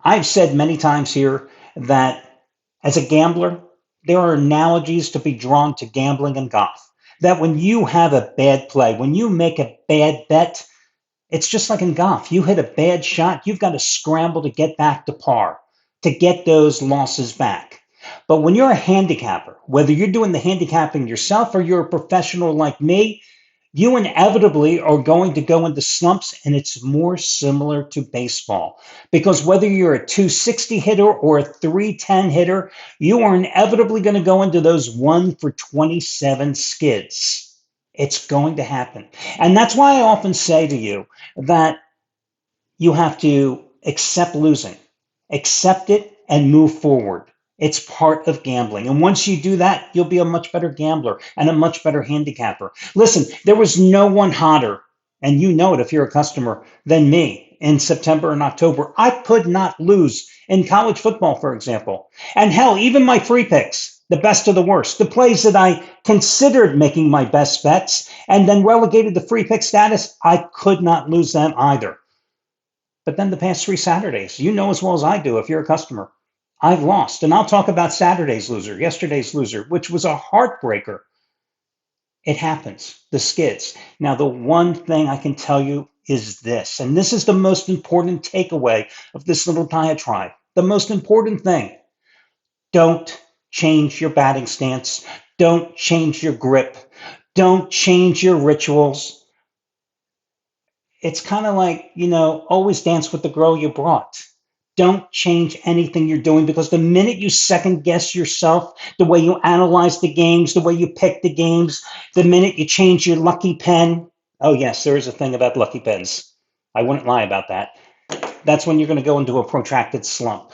I've said many times here that as a gambler, there are analogies to be drawn to gambling and golf. That when you have a bad play, when you make a bad bet, it's just like in golf. You hit a bad shot, you've got to scramble to get back to par, to get those losses back. But when you're a handicapper, whether you're doing the handicapping yourself or you're a professional like me, you inevitably are going to go into slumps, and it's more similar to baseball. Because whether you're a 260 hitter or a 310 hitter, you are inevitably going to go into those 1 for 27 skids. It's going to happen. And that's why I often say to you that you have to accept losing, accept it, and move forward. It's part of gambling. And once you do that, you'll be a much better gambler and a much better handicapper. Listen, there was no one hotter, and you know it if you're a customer, than me in September and October. I could not lose in college football, for example. And hell, even my free picks, the best of the worst, the plays that I considered making my best bets and then relegated to free pick status, I could not lose them either. But then the past 3 Saturdays, you know as well as I do if you're a customer, I've lost. And I'll talk about Saturday's loser, yesterday's loser, which was a heartbreaker. It happens, the skids. Now, the one thing I can tell you is this, and this is the most important takeaway of this little diatribe. The most important thing: don't change your batting stance. Don't change your grip. Don't change your rituals. It's kind of like, always dance with the girl you brought. Don't change anything you're doing, because the minute you second guess yourself, the way you analyze the games, the way you pick the games, the minute you change your lucky pen. Oh, yes, there is a thing about lucky pens. I wouldn't lie about that. That's when you're going to go into a protracted slump.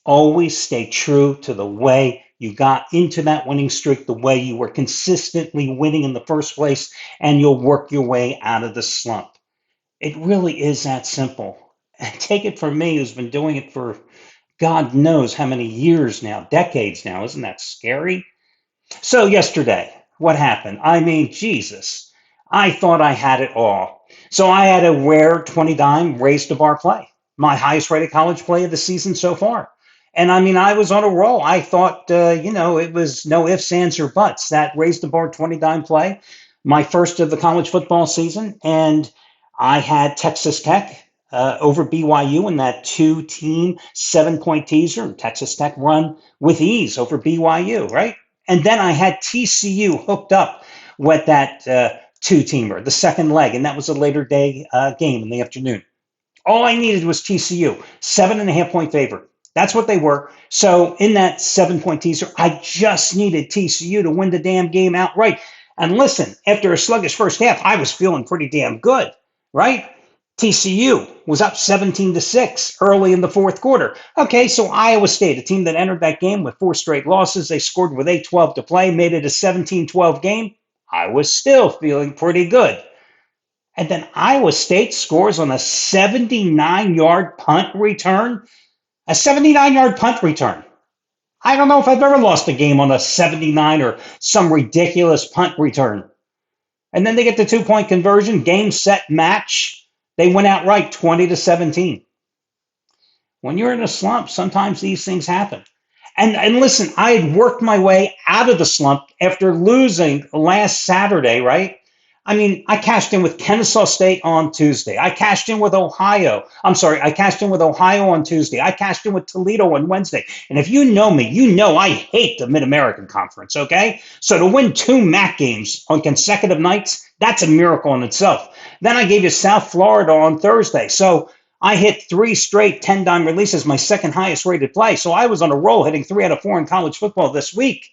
Always stay true to the way you got into that winning streak, the way you were consistently winning in the first place, and you'll work your way out of the slump. It really is that simple. And take it from me, who's been doing it for God knows how many years now, decades now. Isn't that scary? So yesterday, what happened? I mean, Jesus, I thought I had it all. So I had a rare 20 dime raise the bar play, my highest rated college play of the season so far. And I mean, I was on a roll. I thought, it was no ifs, ands, or buts. That raised the bar 20 dime play, my first of the college football season. And I had Texas Tech over BYU in that 2-team 7-point teaser. Texas Tech won with ease over BYU, right? And then I had TCU hooked up with that 2-teamer, the second leg, and that was a later day game in the afternoon. All I needed was TCU, 7.5-point favorite. That's what they were. So in that 7-point teaser, I just needed TCU to win the damn game outright. And listen, after a sluggish first half, I was feeling pretty damn good, right? TCU was up 17-6 early in the fourth quarter. Okay, so Iowa State, a team that entered that game with 4 straight losses, they scored with 8:12 to play, made it a 17-12 game. I was still feeling pretty good. And then Iowa State scores on a 79-yard punt return. A 79-yard punt return. I don't know if I've ever lost a game on a 79 or some ridiculous punt return. And then they get the 2-point conversion, game, set, match. They went outright 20-17. When you're in a slump, sometimes these things happen. And listen, I had worked my way out of the slump after losing last Saturday, right? I mean, I cashed in with Kennesaw State on Tuesday. I cashed in with Ohio. I cashed in with Ohio on Tuesday. I cashed in with Toledo on Wednesday. And if you know me, you know I hate the Mid-American Conference, okay? So to win 2 MAC games on consecutive nights, that's a miracle in itself. Then I gave you South Florida on Thursday. So I hit 3 straight 10-dime releases, my second highest rated play. So I was on a roll hitting 3 out of 4 in college football this week.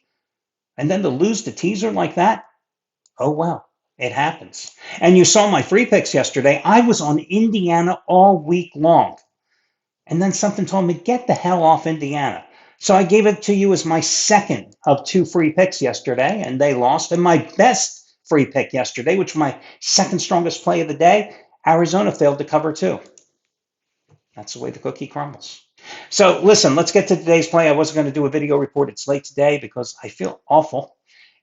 And then to lose the teaser like that, oh well. It happens. And you saw my free picks yesterday. I was on Indiana all week long. And then something told me, get the hell off Indiana. So I gave it to you as my second of 2 free picks yesterday, and they lost. And my best free pick yesterday, which was my second strongest play of the day, Arizona failed to cover 2. That's the way the cookie crumbles. So listen, let's get to today's play. I wasn't going to do a video report. It's late today because I feel awful.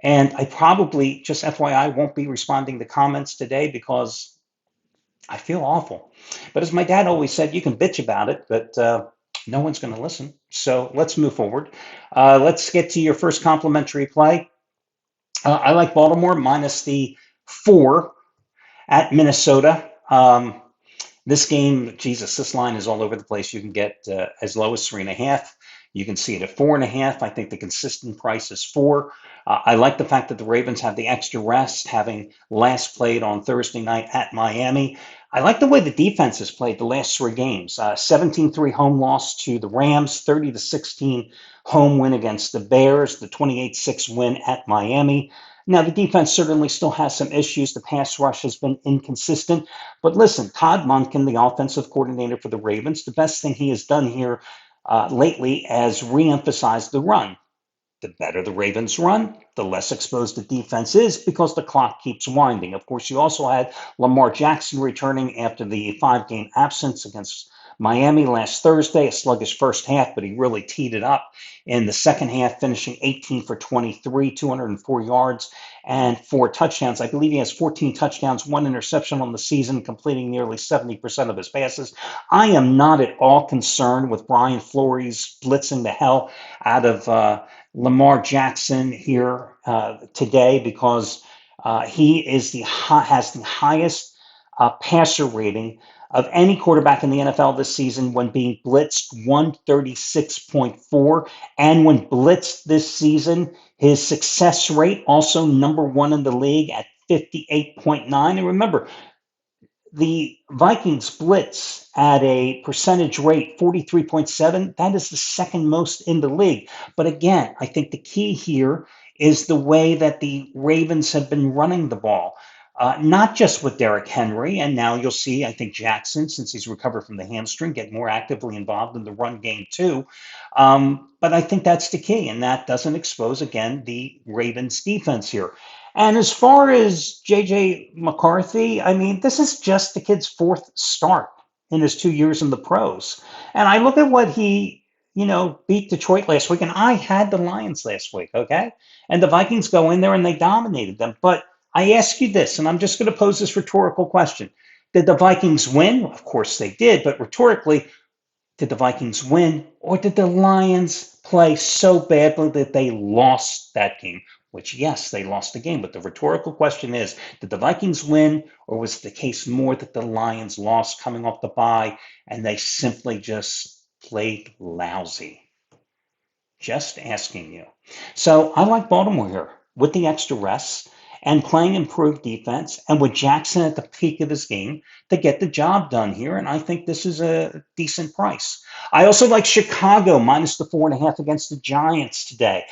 And I probably, just FYI, won't be responding to comments today because I feel awful. But as my dad always said, you can bitch about it, but no one's going to listen. So let's move forward. Let's get to your first complimentary play. I like Baltimore minus the 4 at Minnesota. This game, Jesus, this line is all over the place. You can get as low as 3.5. You can see it at 4.5. I think the consistent price is 4. I like the fact that the Ravens have the extra rest, having last played on Thursday night at Miami. I like the way the defense has played the last 3 games. 17-3 home loss to the Rams, 30-16 home win against the Bears, the 28-6 win at Miami. Now, the defense certainly still has some issues. The pass rush has been inconsistent. But listen, Todd Monken, the offensive coordinator for the Ravens, the best thing he has done here lately has reemphasized the run. The better the Ravens run, the less exposed the defense is because the clock keeps winding. Of course, you also had Lamar Jackson returning after the 5-game absence against Miami last Thursday, a sluggish first half, but he really teed it up in the second half, finishing 18 for 23, 204 yards and 4 touchdowns. I believe he has 14 touchdowns, 1 interception on the season, completing nearly 70% of his passes. I am not at all concerned with Brian Flores blitzing the hell out of Lamar Jackson here today because he is has the highest passer rating of any quarterback in the NFL this season when being blitzed, 136.4. And when blitzed this season, his success rate also number 1 in the league at 58.9. And remember, the Vikings blitz at a percentage rate 43.7. That is the second most in the league. But again, I think the key here is the way that the Ravens have been running the ball. Not just with Derrick Henry, and now you'll see, I think Jackson, since he's recovered from the hamstring, get more actively involved in the run game too. But I think that's the key, and that doesn't expose, again, the Ravens defense here. And as far as J.J. McCarthy, I mean, this is just the kid's 4th start in his 2 years in the pros. And I look at what he, beat Detroit last week, and I had the Lions last week, okay? And the Vikings go in there and they dominated them. But I ask you this, and I'm just going to pose this rhetorical question. Did the Vikings win? Of course they did, but rhetorically, did the Vikings win, or did the Lions play so badly that they lost that game? Which, yes, they lost the game, but the rhetorical question is, did the Vikings win, or was the case more that the Lions lost coming off the bye and they simply just played lousy? Just asking you. So I like Baltimore here with the extra rest and playing improved defense and with Jackson at the peak of his game to get the job done here. And I think this is a decent price. I also like Chicago minus the 4.5 against the Giants today.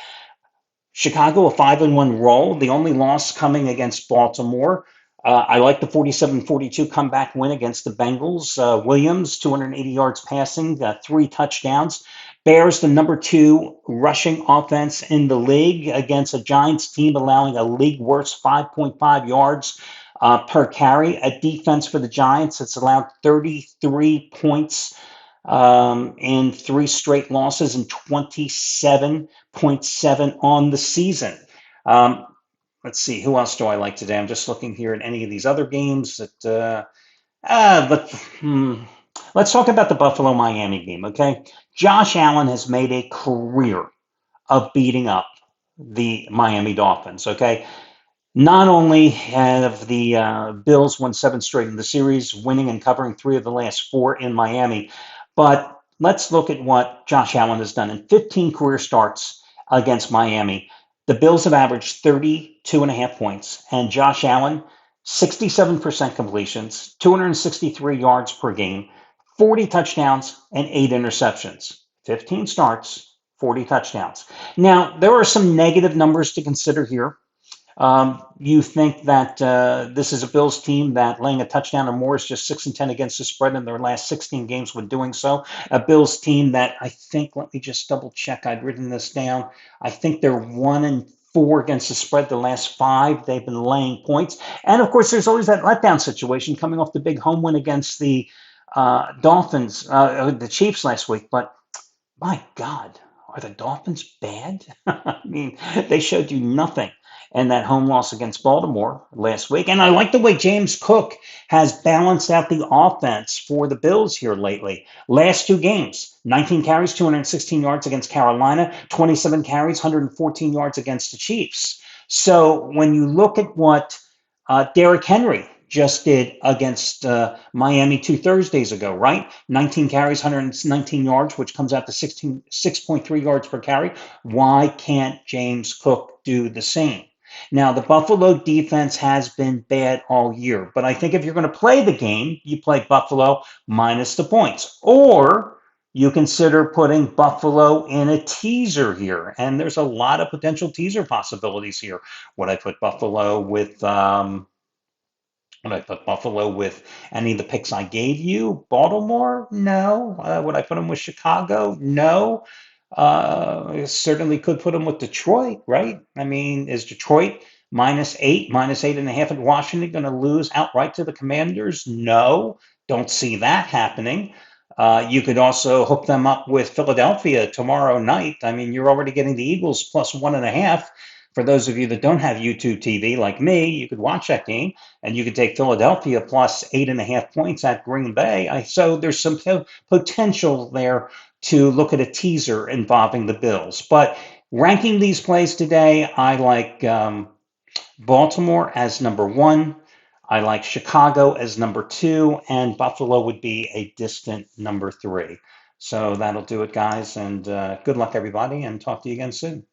Chicago, a 5-1 roll, the only loss coming against Baltimore. I like the 47-42 comeback win against the Bengals. Williams, 280 yards passing, 3 touchdowns. Bears, the number 2 rushing offense in the league against a Giants team allowing a league worst 5.5 yards per carry. A defense for the Giants that's allowed 33 points in 3 straight losses and 27.7 on the season. Let's see, who else do I like today? I'm just looking here at any of these other games that. Let's talk about the Buffalo-Miami game, okay? Josh Allen has made a career of beating up the Miami Dolphins, okay? Not only have the Bills won 7 straight in the series, winning and covering 3 of the last 4 in Miami, but let's look at what Josh Allen has done in 15 career starts against Miami. The Bills have averaged 32.5 points, and Josh Allen, 67% completions, 263 yards per game, 40 touchdowns, and 8 interceptions. 15 starts, 40 touchdowns. Now, there are some negative numbers to consider here. You think that this is a Bills team that laying a touchdown or more is just 6-10 against the spread in their last 16 games when doing so. A Bills team that I think, let me just double check, I'd written this down. I think they're 1-4 against the spread the last 5. They've been laying points. And of course, there's always that letdown situation coming off the big home win against the Dolphins, the Chiefs last week. But my God, Are the Dolphins bad? I mean, they showed you nothing in that home loss against Baltimore last week. And I like the way James Cook has balanced out the offense for the Bills here lately. Last two games, 19 carries, 216 yards against Carolina, 27 carries, 114 yards against the Chiefs. So when you look at what Derrick Henry just did against Miami 2 Thursdays ago, right? 19 carries, 119 yards, which comes out to 6.3 yards per carry. Why can't James Cook do the same? Now, the Buffalo defense has been bad all year, but I think if you're going to play the game, you play Buffalo minus the points. Or you consider putting Buffalo in a teaser here. And there's a lot of potential teaser possibilities here. Would I put Buffalo with would I put Buffalo with any of the picks I gave you? Baltimore? No. Would I put them with Chicago? No. Certainly could put them with Detroit, right? I mean, is Detroit -8, -8.5 at Washington going to lose outright to the Commanders? No. Don't see that happening. You could also hook them up with Philadelphia tomorrow night. I mean, you're already getting the Eagles +1.5. For those of you that don't have YouTube TV like me, you could watch that game and you could take Philadelphia +8.5 points at Green Bay. So there's some potential there to look at a teaser involving the Bills. But ranking these plays today, I like Baltimore as number one. I like Chicago as number two, and Buffalo would be a distant number three. So that'll do it, guys. And good luck, everybody, and talk to you again soon.